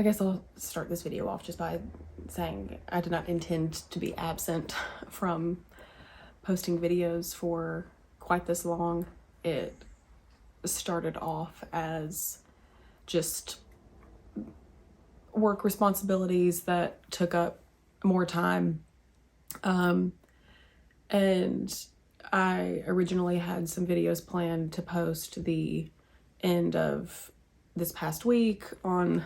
I guess I'll start this video off just by saying I did not intend to be absent from posting videos for quite this long. It started off as just work responsibilities that took up more time. And I originally had some videos planned to post the end of this past week on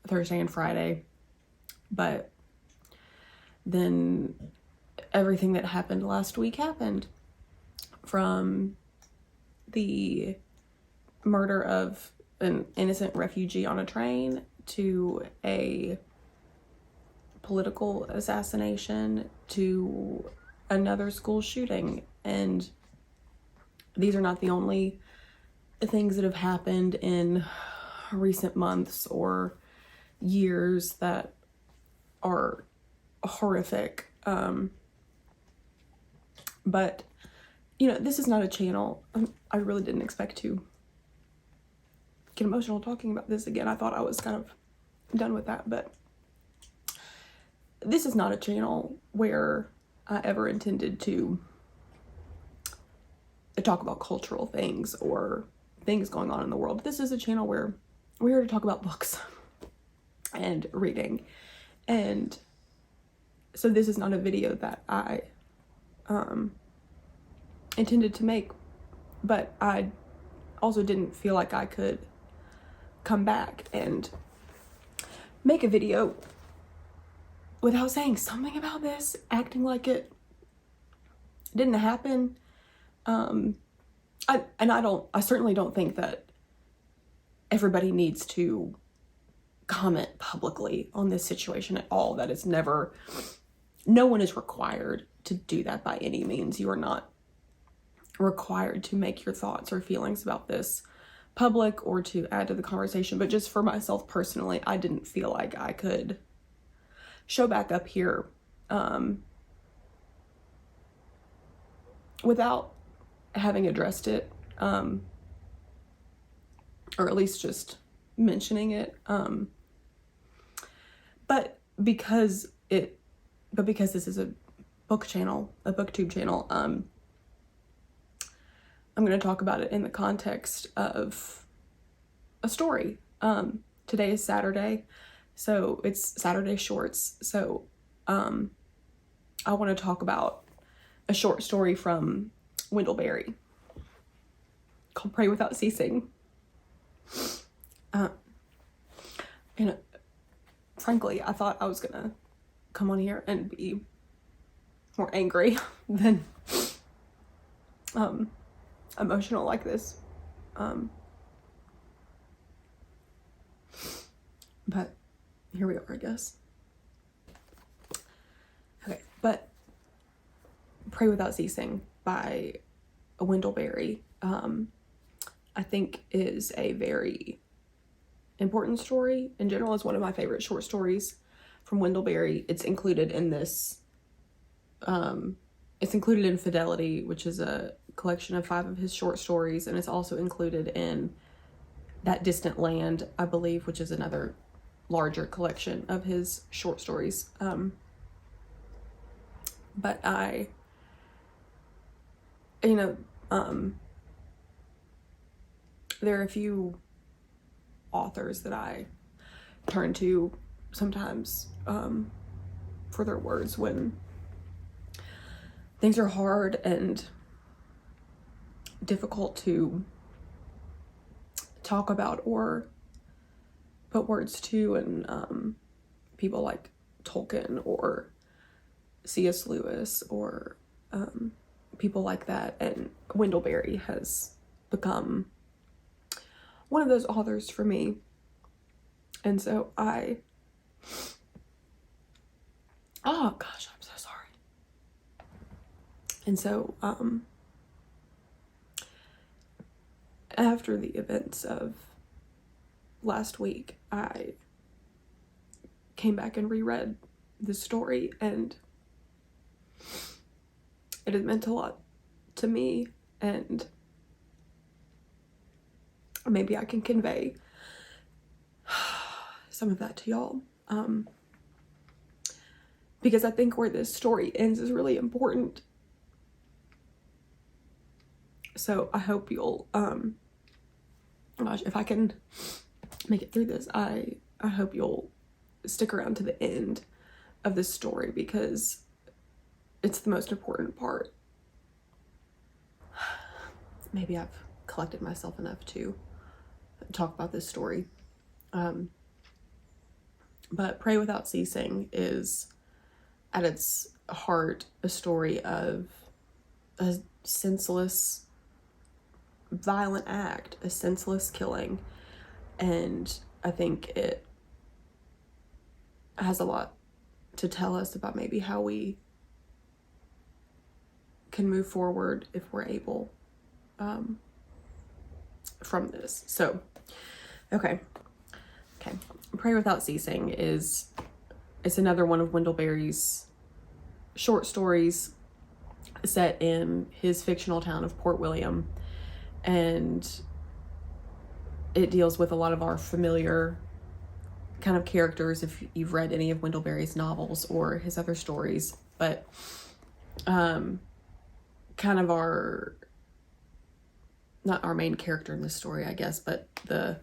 Thursday and Friday, but then everything that happened last week happened, from the murder of an innocent refugee on a train to a political assassination to another school shooting. And these are not the only things that have happened in recent months or years that are horrific. But you know, this is not a channel. I really didn't expect to get emotional talking about this again. I thought I was kind of done with that, but this is not a channel where I ever intended to talk about cultural things or things going on in the world. This is a channel where we're here to talk about books and reading. And so this is not a video that I intended to make, but I also didn't feel like I could come back and make a video without saying something about this, acting like it didn't happen. I certainly don't think that everybody needs to comment publicly on this situation at all. That is never, no one is required to do that by any means. You are not required to make your thoughts or feelings about this public or to add to the conversation. But just for myself personally, I didn't feel like I could show back up here without having addressed it, or at least just mentioning it. But because this is a book channel, a booktube channel, I'm going to talk about it in the context of a story. Today is Saturday, so it's Saturday Shorts. So I want to talk about a short story from Wendell Berry called Pray Without Ceasing. And frankly, I thought I was going to come on here and be more angry than emotional like this. But here we are, I guess. Okay, but Pray Without Ceasing by Wendell Berry, I think is a very important story. In general, it's one of my favorite short stories from Wendell Berry. It's included in this, it's included in Fidelity, which is a collection of 5 of his short stories, and it's also included in That Distant Land, I believe, which is another larger collection of his short stories. But I, you know, there are a few authors that I turn to sometimes for their words when things are hard and difficult to talk about or put words to, and people like Tolkien or C.S. Lewis or people like that. And Wendell Berry has become one of those authors for me. And so oh gosh, I'm so sorry. And so after the events of last week, I came back and reread this story, and it has meant a lot to me, and maybe I can convey some of that to y'all. Because I think where this story ends is really important. So I hope you'll, gosh, if I can make it through this, I hope you'll stick around to the end of this story, because it's the most important part. Maybe I've collected myself enough to talk about this story. But Pray Without Ceasing is, at its heart, a story of a senseless, violent act, a senseless killing. And I think it has a lot to tell us about maybe how we can move forward if we're able from this. So, okay. Pray Without Ceasing it's another one of Wendell Berry's short stories set in his fictional town of Port William. And it deals with a lot of our familiar kind of characters if you've read any of Wendell Berry's novels or his other stories. But kind of not our main character in this story, I guess, but the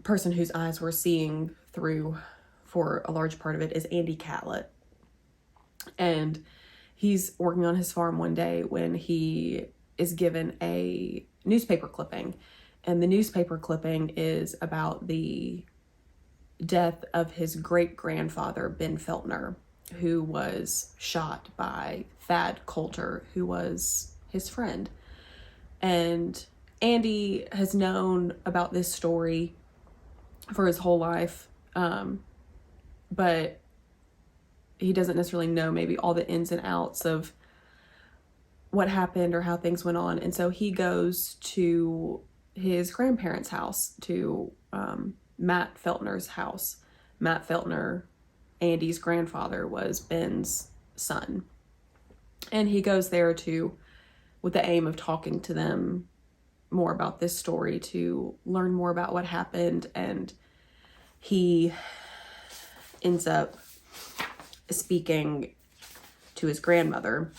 person whose eyes we're seeing through for a large part of it is Andy Catlett. And he's working on his farm one day when he is given a newspaper clipping. And the newspaper clipping is about the death of his great-grandfather, Ben Feltner, who was shot by Thad Coulter, who was his friend. And Andy has known about this story for his whole life, but he doesn't necessarily know maybe all the ins and outs of what happened or how things went on. And so he goes to his grandparents' house, to Matt Feltner's house. Matt Feltner, Andy's grandfather, was Ben's son. And he goes there with the aim of talking to them more about this story, to learn more about what happened. And he ends up speaking to his grandmother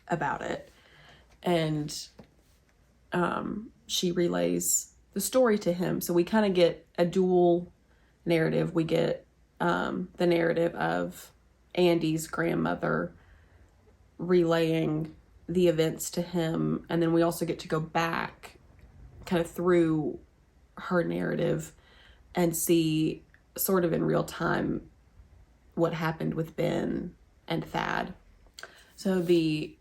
about it. And she relays the story to him. So we kind of get a dual narrative. We get the narrative of Andy's grandmother relaying the events to him, and then we also get to go back kind of through her narrative and see sort of in real time what happened with Ben and Thad. So the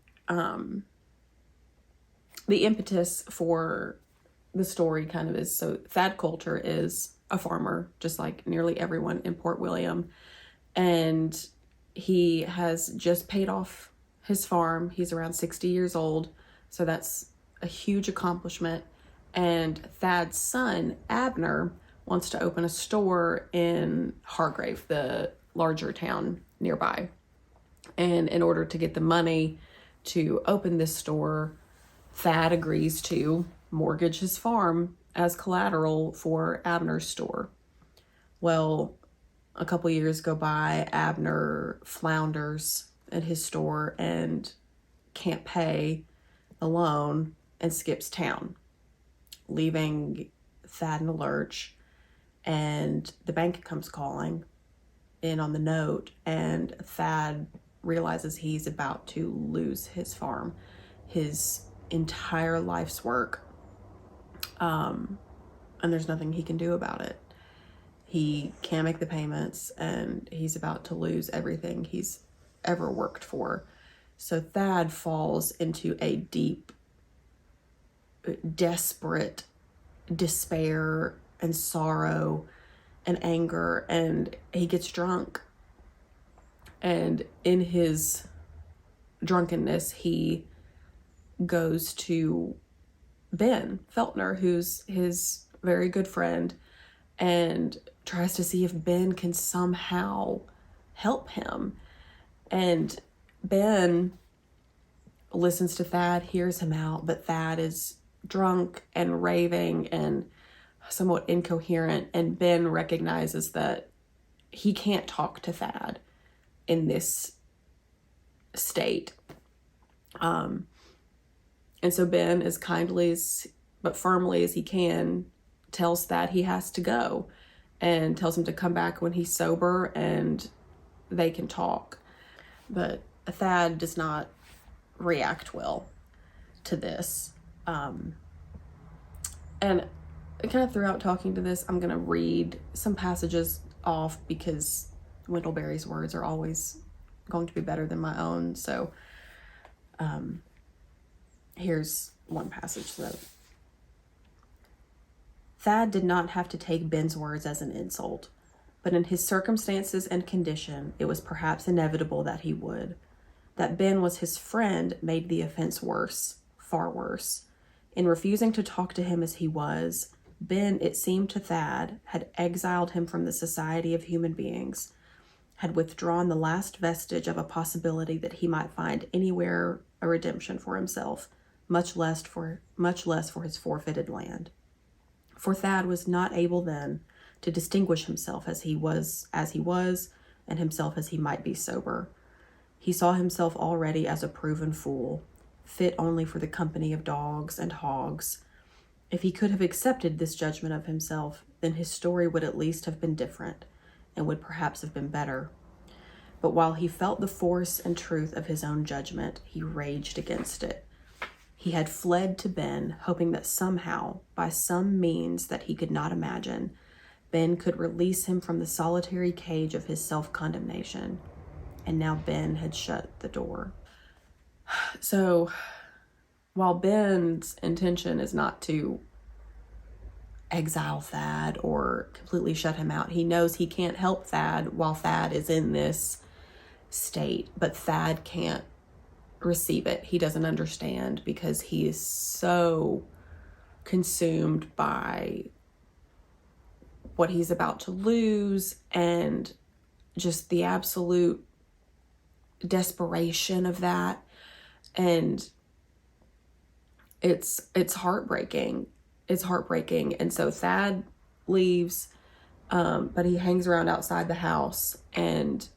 impetus for the story kind of is, so Thad Coulter is a farmer, just like nearly everyone in Port William, and he has just paid off his farm. He's around 60 years old, so that's a huge accomplishment. And Thad's son, Abner, wants to open a store in Hargrave, the larger town nearby. And in order to get the money to open this store, Thad agrees to mortgage his farm as collateral for Abner's store. Well, a couple years go by, Abner flounders at his store and can't pay the loan and skips town, leaving Thad in a lurch. And the bank comes calling in on the note, and Thad realizes he's about to lose his farm, his entire life's work, and there's nothing he can do about it. He can't make the payments, and he's about to lose everything he's ever worked for. So Thad falls into a deep, desperate despair and sorrow and anger, and he gets drunk. And in his drunkenness, he goes to Ben Feltner, who's his very good friend, and tries to see if Ben can somehow help him. And Ben listens to Thad, hears him out, but Thad is drunk and raving and somewhat incoherent, and Ben recognizes that he can't talk to Thad in this state. And so Ben, as kindly but firmly as he can, tells Thad he has to go and tells him to come back when he's sober and they can talk. But Thad does not react well to this. And kind of throughout talking to this, I'm going to read some passages off because Wendell Berry's words are always going to be better than my own. So here's one passage though. Thad did not have to take Ben's words as an insult, but in his circumstances and condition, it was perhaps inevitable that he would. That Ben was his friend made the offense worse, far worse. In refusing to talk to him as he was, Ben, it seemed to Thad, had exiled him from the society of human beings, had withdrawn the last vestige of a possibility that he might find anywhere a redemption for himself, much less for his forfeited land. For Thad was not able then to distinguish himself as he was, and himself as he might be sober. He saw himself already as a proven fool, fit only for the company of dogs and hogs. If he could have accepted this judgment of himself, then his story would at least have been different, and would perhaps have been better. But while he felt the force and truth of his own judgment, he raged against it. He had fled to Ben, hoping that somehow, by some means that he could not imagine, Ben could release him from the solitary cage of his self-condemnation. And now Ben had shut the door. So, while Ben's intention is not to exile Thad or completely shut him out, he knows he can't help Thad while Thad is in this state. But Thad can't receive it. He doesn't understand because he is so consumed by what he's about to lose and just the absolute desperation of that. And it's heartbreaking. It's heartbreaking. And so Thad leaves, but he hangs around outside the house, and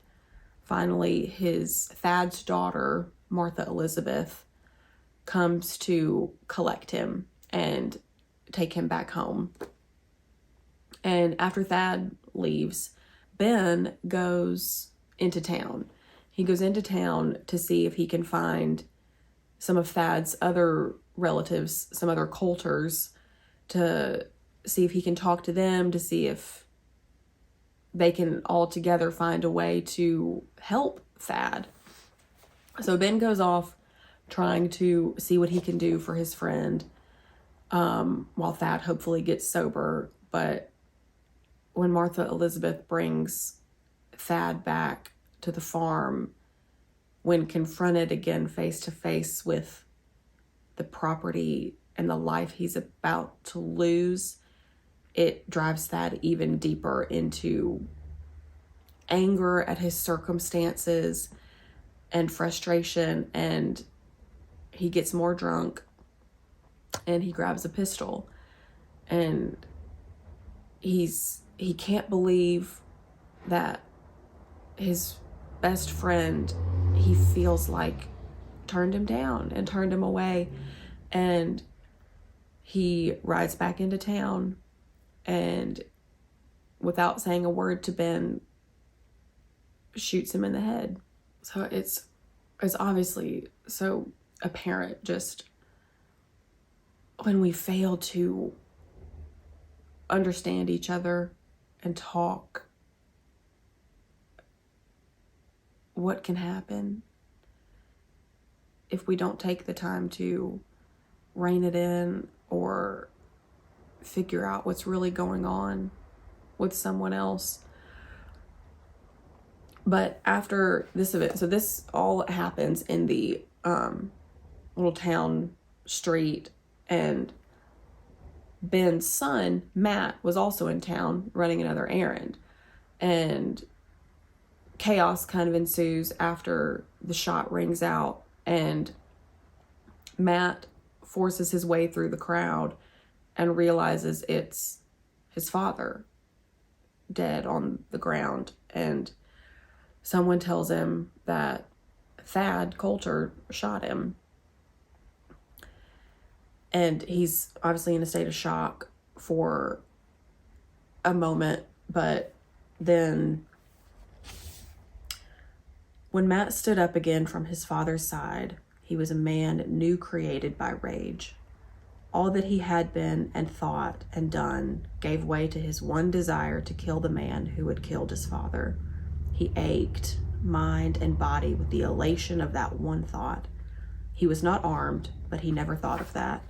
finally Thad's daughter, Martha Elizabeth, comes to collect him and take him back home. And after Thad leaves, Ben goes into town. He goes into town to see if he can find some of Thad's other relatives, some other Coulters, to see if he can talk to them, to see if they can all together find a way to help Thad. So Ben goes off trying to see what he can do for his friend, while Thad hopefully gets sober. But when Martha Elizabeth brings Thad back to the farm, when confronted again face to face with the property and the life he's about to lose, it drives Thad even deeper into anger at his circumstances and frustration, and he gets more drunk and he grabs a pistol, and he can't believe that his best friend, he feels like, turned him down and turned him away. And he rides back into town and, without saying a word to Ben, shoots him in the head. So it's obviously so apparent just when we fail to understand each other and talk, what can happen if we don't take the time to rein it in or figure out what's really going on with someone else. But after this event, so this all happens in the little town street, and Ben's son, Matt, was also in town running another errand. And chaos kind of ensues after the shot rings out, and Matt forces his way through the crowd and realizes it's his father dead on the ground, and someone tells him that Thad Coulter shot him. And he's obviously in a state of shock for a moment, but then when Matt stood up again from his father's side, he was a man new created by rage. All that he had been and thought and done gave way to his one desire to kill the man who had killed his father. He ached, mind and body, with the elation of that one thought. He was not armed, but he never thought of that.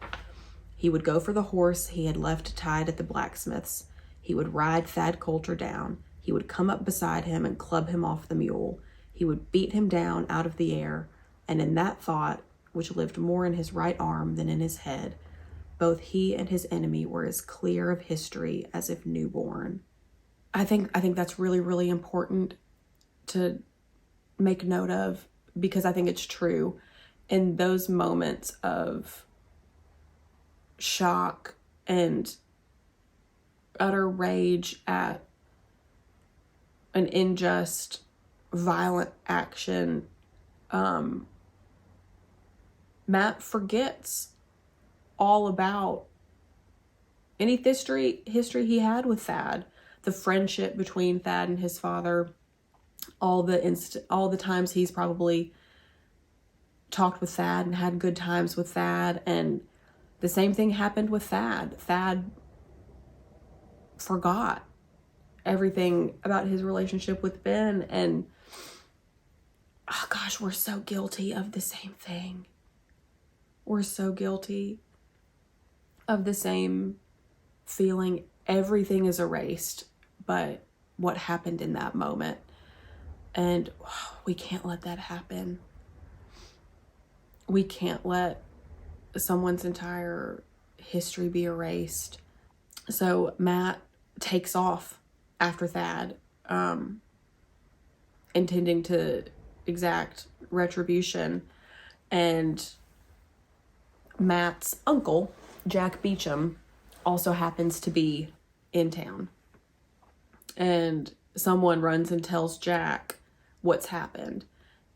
He would go for the horse he had left tied at the blacksmith's. He would ride Thad Coulter down. He would come up beside him and club him off the mule. He would beat him down out of the air, and in that thought, which lived more in his right arm than in his head, both he and his enemy were as clear of history as if newborn. I think that's really, really important to make note of, because I think it's true. In those moments of shock and utter rage at an unjust, violent action, Matt forgets all about any history he had with Thad, the friendship between Thad and his father, all the times he's probably talked with Thad and had good times with Thad. And the same thing happened with Thad. Thad forgot everything about his relationship with Ben, and oh gosh, we're so guilty of the same thing. We're so guilty of the same feeling. Everything is erased but what happened in that moment. And we can't let that happen. We can't let someone's entire history be erased. So Matt takes off after Thad, intending to exact retribution. And Matt's uncle, Jack Beecham, also happens to be in town. And someone runs and tells Jack what's happened.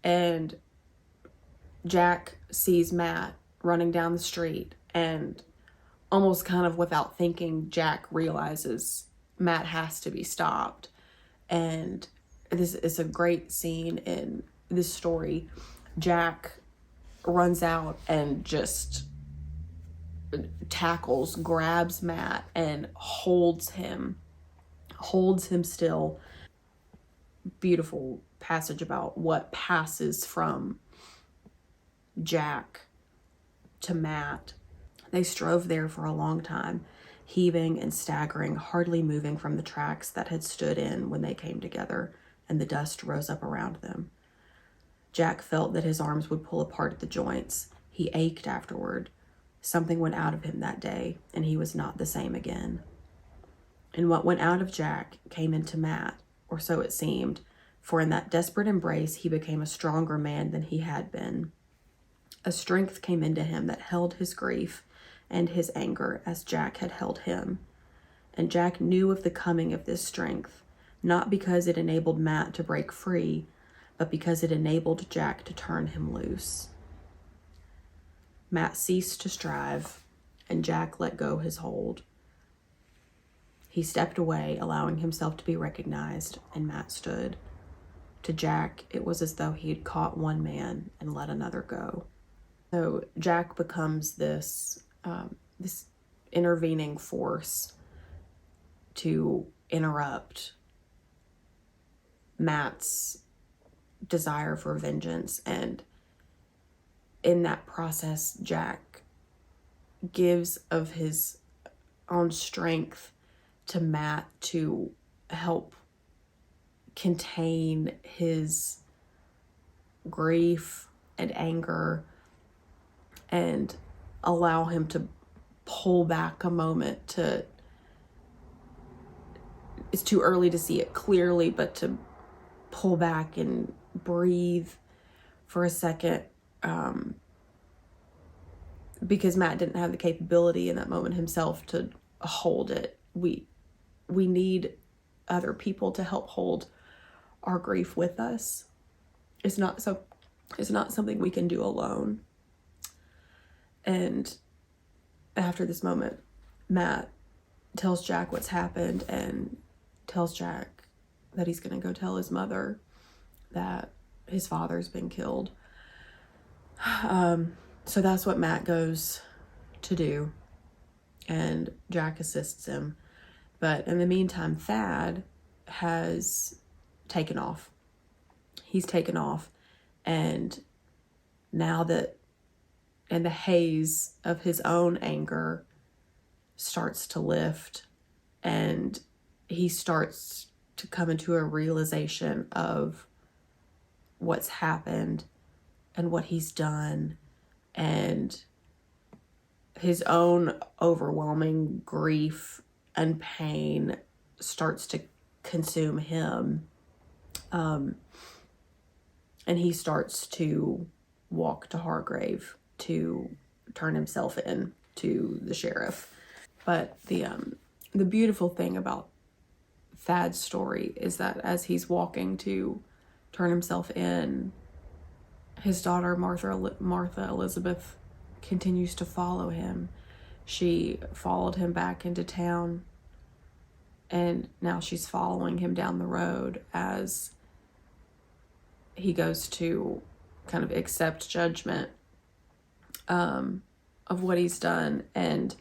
And Jack sees Matt running down the street, and almost kind of without thinking, Jack realizes Matt has to be stopped. And this is a great scene in this story. Jack runs out and just grabs Matt and holds him still. Beautiful passage about what passes from Jack to Matt. They strove there for a long time, heaving and staggering, hardly moving from the tracks that had stood in when they came together, and the dust rose up around them. Jack felt that his arms would pull apart at the joints. He ached afterward. Something went out of him that day, and he was not the same again. And what went out of Jack came into Matt, or so it seemed, for in that desperate embrace he became a stronger man than he had been. A strength came into him that held his grief and his anger as Jack had held him. And Jack knew of the coming of this strength, not because it enabled Matt to break free, but because it enabled Jack to turn him loose. Matt ceased to strive, and Jack let go his hold. He stepped away, allowing himself to be recognized, and Matt stood. To Jack, it was as though he had caught one man and let another go. So Jack becomes this intervening force to interrupt Matt's desire for vengeance. And in that process, Jack gives of his own strength to Matt to help contain his grief and anger and allow him to pull back a moment to, it's too early to see it clearly, but to pull back and breathe for a second, because Matt didn't have the capability in that moment himself to hold it. we need other people to help hold our grief with us. It's not something we can do alone. And after this moment, Matt tells Jack what's happened and tells Jack that he's going to go tell his mother that his father's been killed. So that's what Matt goes to do, and Jack assists him. But in the meantime, Thad has taken off. He's taken off, and now that and the haze of his own anger starts to lift, and he starts to come into a realization of what's happened and what he's done, and his own overwhelming grief and pain starts to consume him. And he starts to walk to Hargrave to turn himself in to the sheriff. But the beautiful thing about Thad's story is that as he's walking to turn himself in, his daughter Martha Elizabeth continues to follow him. She followed him back into town, and now she's following him down the road as he goes to kind of accept judgment of what he's done. And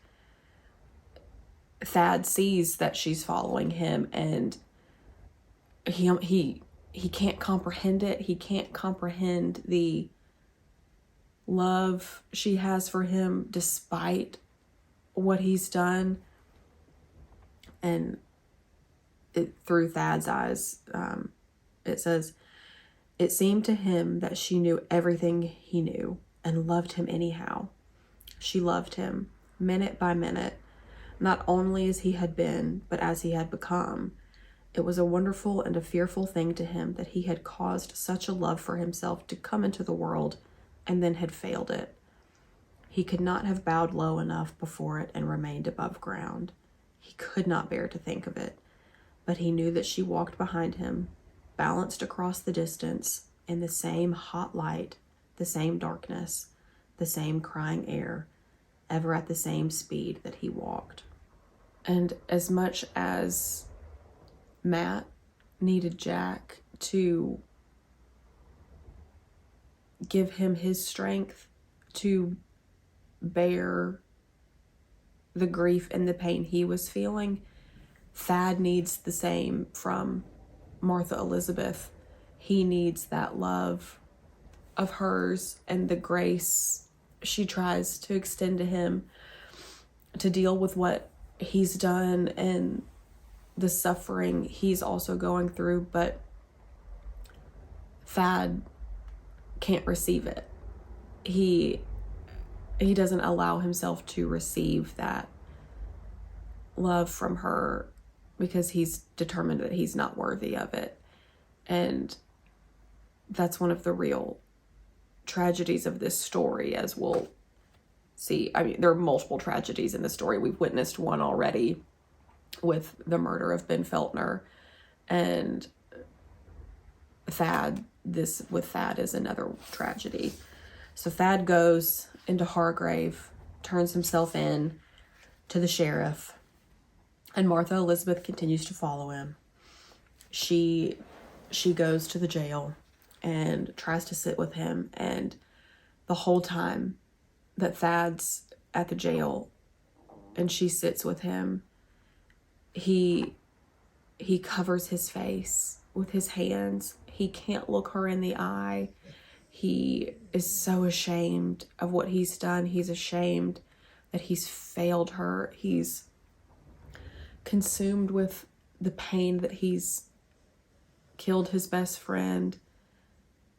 Thad sees that she's following him, and he can't comprehend it. He can't comprehend the love she has for him despite what he's done. And through Thad's eyes, it says, it seemed to him that she knew everything he knew and loved him anyhow. She loved him minute by minute, not only as he had been, but as he had become. It was a wonderful and a fearful thing to him that he had caused such a love for himself to come into the world and then had failed it. He could not have bowed low enough before it and remained above ground. He could not bear to think of it, but he knew that she walked behind him, balanced across the distance, in the same hot light, the same darkness, the same crying air, ever at the same speed that he walked. And as much as Matt needed Jack to give him his strength to bear the grief and the pain he was feeling, Thad needs the same from Martha Elizabeth. He needs that love of hers and the grace she tries to extend to him to deal with what he's done and the suffering he's also going through. But Thad can't receive it. He doesn't allow himself to receive that love from her because he's determined that he's not worthy of it. And that's one of the real tragedies of this story, as we'll see. I mean, there are multiple tragedies in the story. We've witnessed one already with the murder of Ben Feltner, and Thad is another tragedy. So Thad goes into Hargrave, turns himself in to the sheriff, and Martha Elizabeth continues to follow him. She goes to the jail and tries to sit with him, and the whole time that Thad's at the jail and she sits with him, he covers his face with his hands. He can't look her in the eye. He is so ashamed of what he's done. He's ashamed that he's failed her. He's consumed with the pain that he's killed his best friend,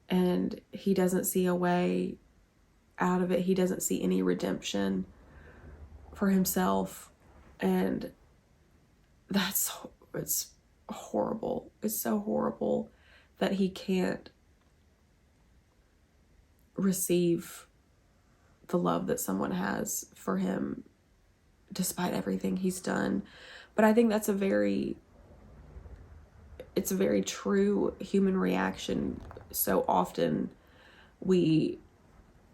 and he doesn't see a way out of it. He doesn't see any redemption for himself, and it's horrible. It's so horrible that he can't receive the love that someone has for him despite everything he's done. But I think that's it's a very true human reaction. So often we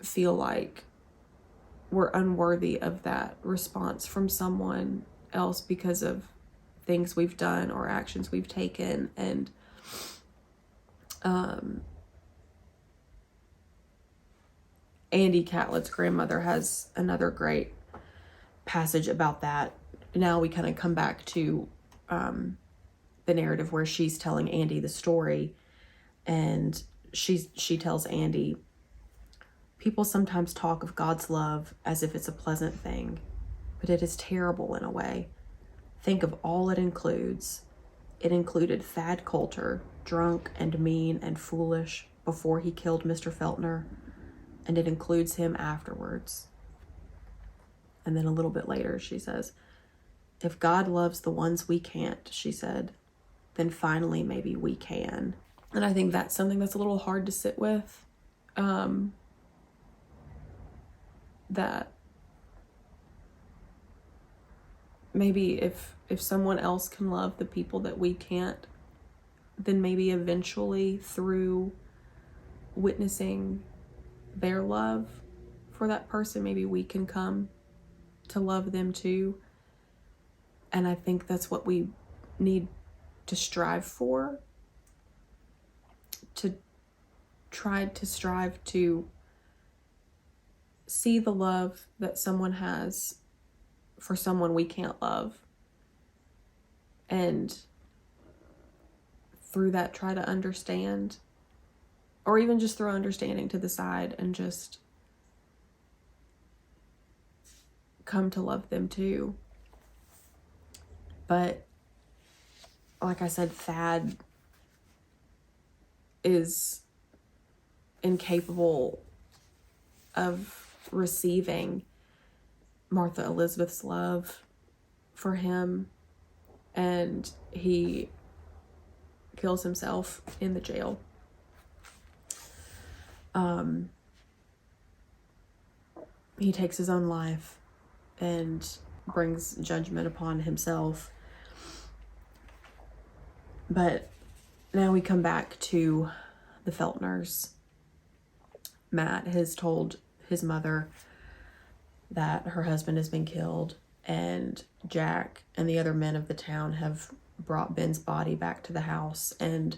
feel like we're unworthy of that response from someone else because of things we've done or actions we've taken. And Andy Catlett's grandmother has another great passage about that. Now we kind of come back to the narrative where she's telling Andy the story, and she tells Andy, people sometimes talk of God's love as if it's a pleasant thing, but it is terrible in a way. Think of all it includes. It included Thad Coulter, drunk and mean and foolish before he killed Mr. Feltner, and it includes him afterwards. And then a little bit later, she says, if God loves the ones we can't, she said, then finally maybe we can. And I think that's something that's a little hard to sit with. That maybe if someone else can love the people that we can't, then maybe eventually through witnessing their love for that person, maybe we can come to love them too. And I think that's what we need to strive for, to strive to see the love that someone has for someone we can't love, and through that try to understand, or even just throw understanding to the side and just come to love them too. But like I said, Thad is incapable of receiving Martha Elizabeth's love for him, and he kills himself in the jail. He takes his own life and brings judgment upon himself. But now we come back to the Feltners. Matt has told his mother that her husband has been killed, and Jack and the other men of the town have brought Ben's body back to the house, and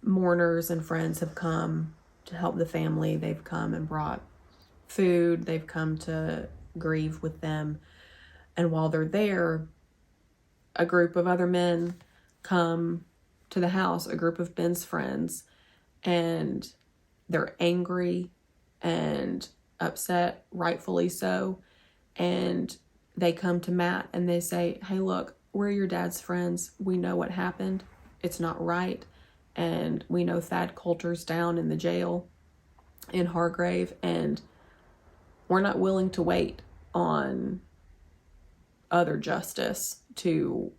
mourners and friends have come to help the family. They've come and brought food. They've come to grieve with them. And while they're there, a group of other men come to the house, a group of Ben's friends, and they're angry and upset, rightfully so. And they come to Matt and they say, hey, look, we're your dad's friends. We know what happened. It's not right. And we know Thad Coulter's down in the jail in Hargrave, and we're not willing to wait on other justice to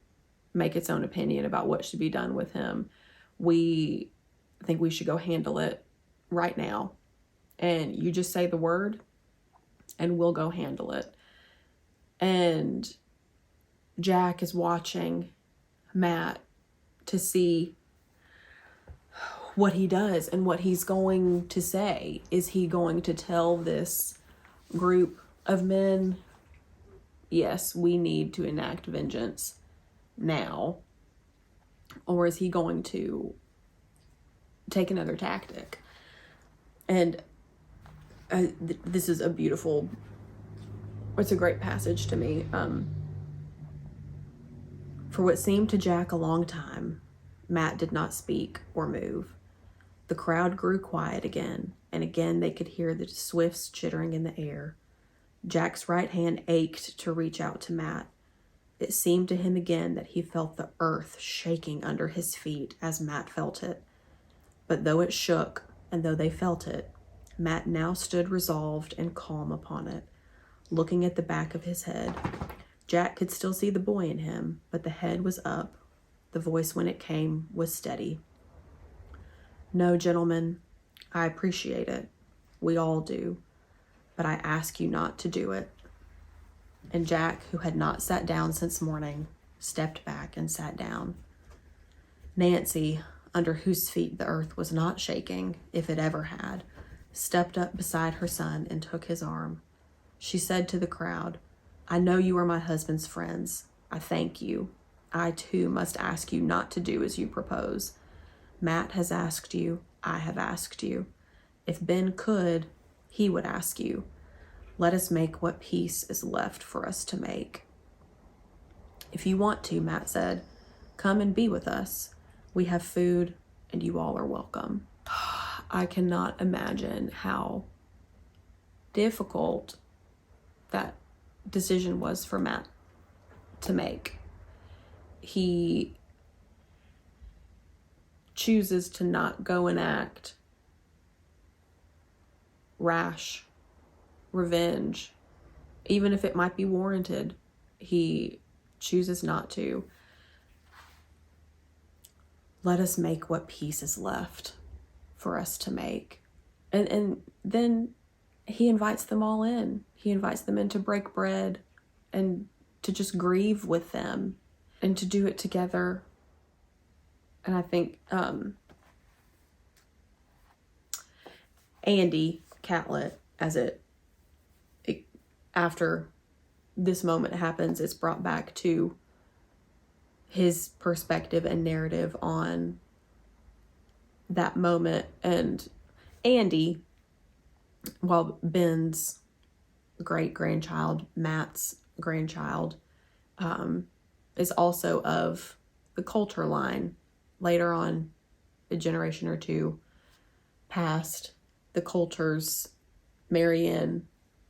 make its own opinion about what should be done with him. We think we should go handle it right now. And you just say the word and we'll go handle it. And Jack is watching Matt to see what he does and what he's going to say. Is he going to tell this group of men, yes, we need to enact vengeance now? Or is he going to take another tactic? And this is it's a great passage to me. For what seemed to Jack a long time, Matt did not speak or move. The crowd grew quiet again, and again they could hear the swifts chittering in the air. Jack's right hand ached to reach out to Matt. It seemed to him again that he felt the earth shaking under his feet as Matt felt it. But though it shook, and though they felt it, Matt now stood resolved and calm upon it, looking at the back of his head. Jack could still see the boy in him, but the head was up. The voice, when it came, was steady. No, gentlemen, I appreciate it. We all do. But I ask you not to do it. and Jack, who had not sat down since morning, stepped back and sat down. Nancy, under whose feet the earth was not shaking, if it ever had, stepped up beside her son and took his arm. She said to the crowd, "I know you are my husband's friends. I thank you. I, too, must ask you not to do as you propose. Matt has asked you. I have asked you. If Ben could, he would ask you. Let us make what peace is left for us to make." "If you want to," Matt said, "come and be with us. We have food, and you all are welcome." I cannot imagine how difficult that decision was for Matt to make. He chooses to not go and act rash revenge, even if it might be warranted. He chooses not to. Let us make what peace is left for us to make. And then he invites them all in. He invites them in to break bread and to just grieve with them and to do it together. And I think Andy Catlett, after this moment happens, it's brought back to his perspective and narrative on that moment. And Andy, while Ben's great-grandchild, Matt's grandchild, is also of the Coulter line. Later on, a generation or two past, the Coulters marry in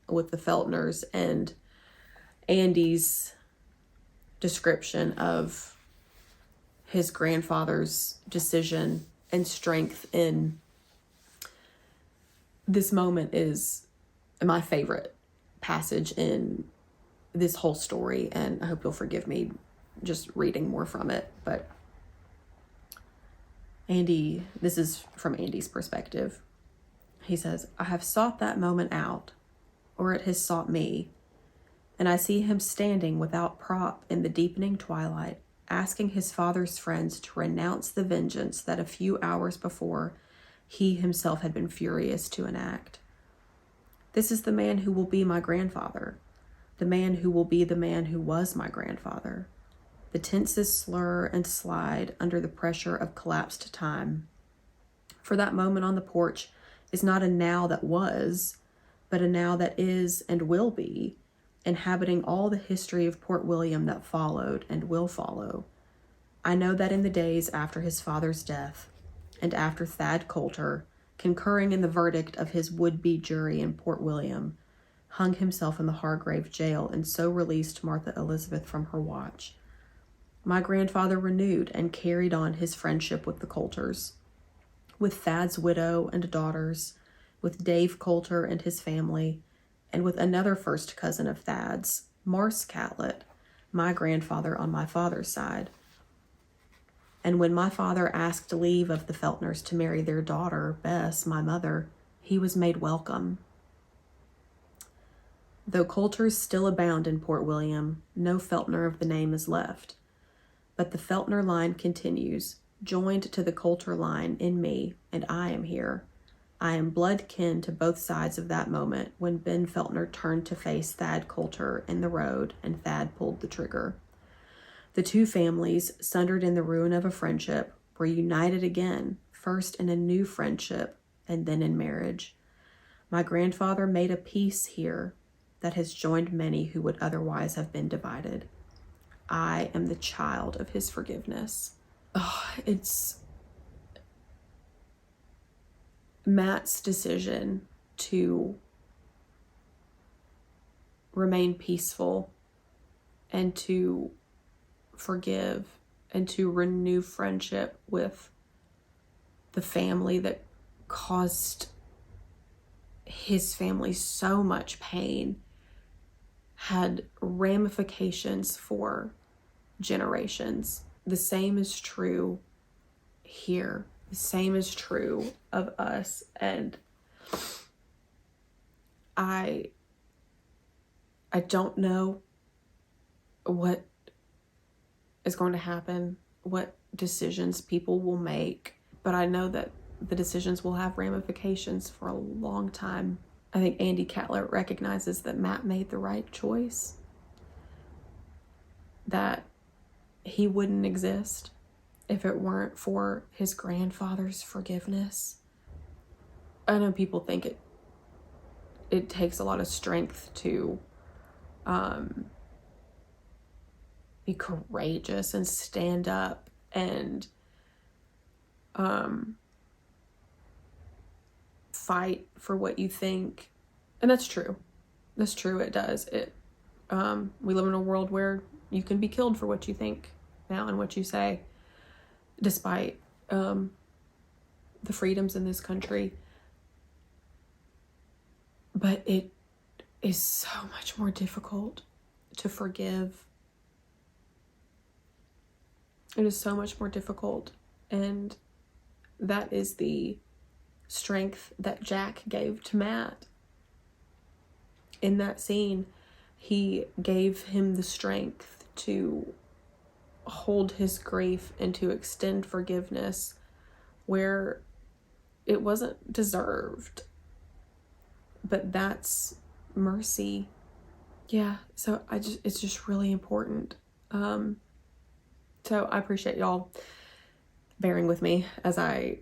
with the Feltners, and Andy's description of his grandfather's decision and strength in this moment is my favorite passage in this whole story, and I hope you'll forgive me just reading more from it. But Andy, this is from Andy's perspective. He says, "I have sought that moment out, or it has sought me, and I see him standing without prop in the deepening twilight, asking his father's friends to renounce the vengeance that a few hours before he himself had been furious to enact. This is the man who will be my grandfather, the man who will be the man who was my grandfather. The tenses slur and slide under the pressure of collapsed time. For that moment on the porch is not a now that was, but a now that is and will be, inhabiting all the history of Port William that followed and will follow. I know that in the days after his father's death, and after Thad Coulter, concurring in the verdict of his would-be jury in Port William, hung himself in the Hargrave jail and so released Martha Elizabeth from her watch, my grandfather renewed and carried on his friendship with the Coulters, with Thad's widow and daughters, with Dave Coulter and his family, and with another first cousin of Thad's, Marse Catlett, my grandfather on my father's side. And when my father asked leave of the Feltners to marry their daughter, Bess, my mother, he was made welcome. Though Coulters still abound in Port William, no Feltner of the name is left. But the Feltner line continues, joined to the Coulter line in me, and I am here. I am blood kin to both sides of that moment when Ben Feltner turned to face Thad Coulter in the road and Thad pulled the trigger. The two families, sundered in the ruin of a friendship, were united again, first in a new friendship and then in marriage. My grandfather made a peace here that has joined many who would otherwise have been divided. I am the child of his forgiveness. Oh, it's Matt's decision to remain peaceful and to forgive and to renew friendship with the family that caused his family so much pain had ramifications for generations. The same is true here. The same is true of us. And I don't know what is going to happen, what decisions people will make. But I know that the decisions will have ramifications for a long time. I think Andy Catlett recognizes that Matt made the right choice, that he wouldn't exist if it weren't for his grandfather's forgiveness. I know people think it takes a lot of strength to be courageous and stand up and fight for what you think. And that's true. That's true. It does. We live in a world where you can be killed for what you think now and what you say, despite the freedoms in this country. But it is so much more difficult to forgive. It is so much more difficult. And that is the strength that Jack gave to Matt. In that scene, he gave him the strength to hold his grief and to extend forgiveness where it wasn't deserved. But that's mercy. Yeah, so it's just really important. So I appreciate y'all bearing with me as I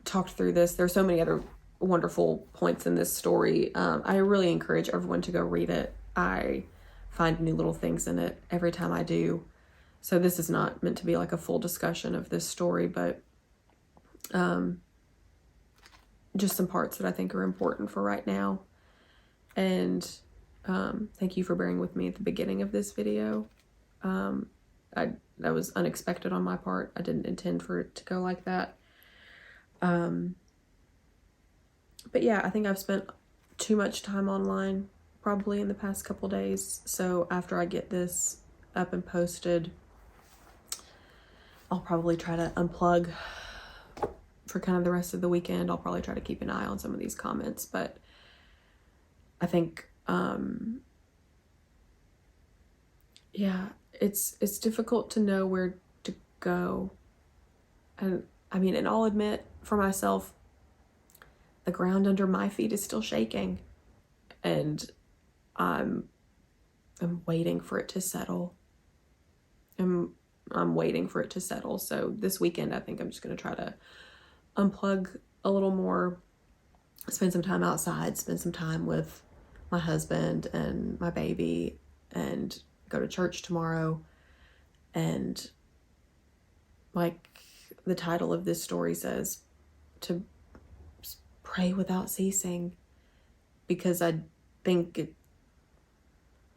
talked through this. There's so many other wonderful points in this story. I really encourage everyone to go read it. I find new little things in it every time I do. So this is not meant to be like a full discussion of this story, but just some parts that I think are important for right now. And thank you for bearing with me at the beginning of this video. That was unexpected on my part. I didn't intend for it to go like that. But yeah, I think I've spent too much time online probably in the past couple days. So after I get this up and posted, I'll probably try to unplug for kind of the rest of the weekend. I'll probably try to keep an eye on some of these comments, but I think, yeah, it's difficult to know where to go. And I mean, and I'll admit for myself, the ground under my feet is still shaking, and I'm waiting for it to settle. I'm waiting for it to settle. So this weekend, I think I'm just going to try to unplug a little more, spend some time outside, spend some time with my husband and my baby, and go to church tomorrow. And like the title of this story says, to pray without ceasing, because I think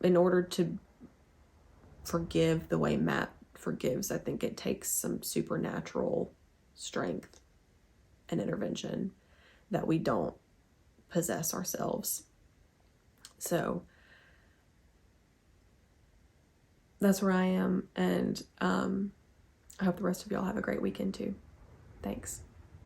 in order to forgive the way Matt forgives, I think it takes some supernatural strength and intervention that we don't possess ourselves. So that's where I am, and I hope the rest of y'all have a great weekend too. Thanks.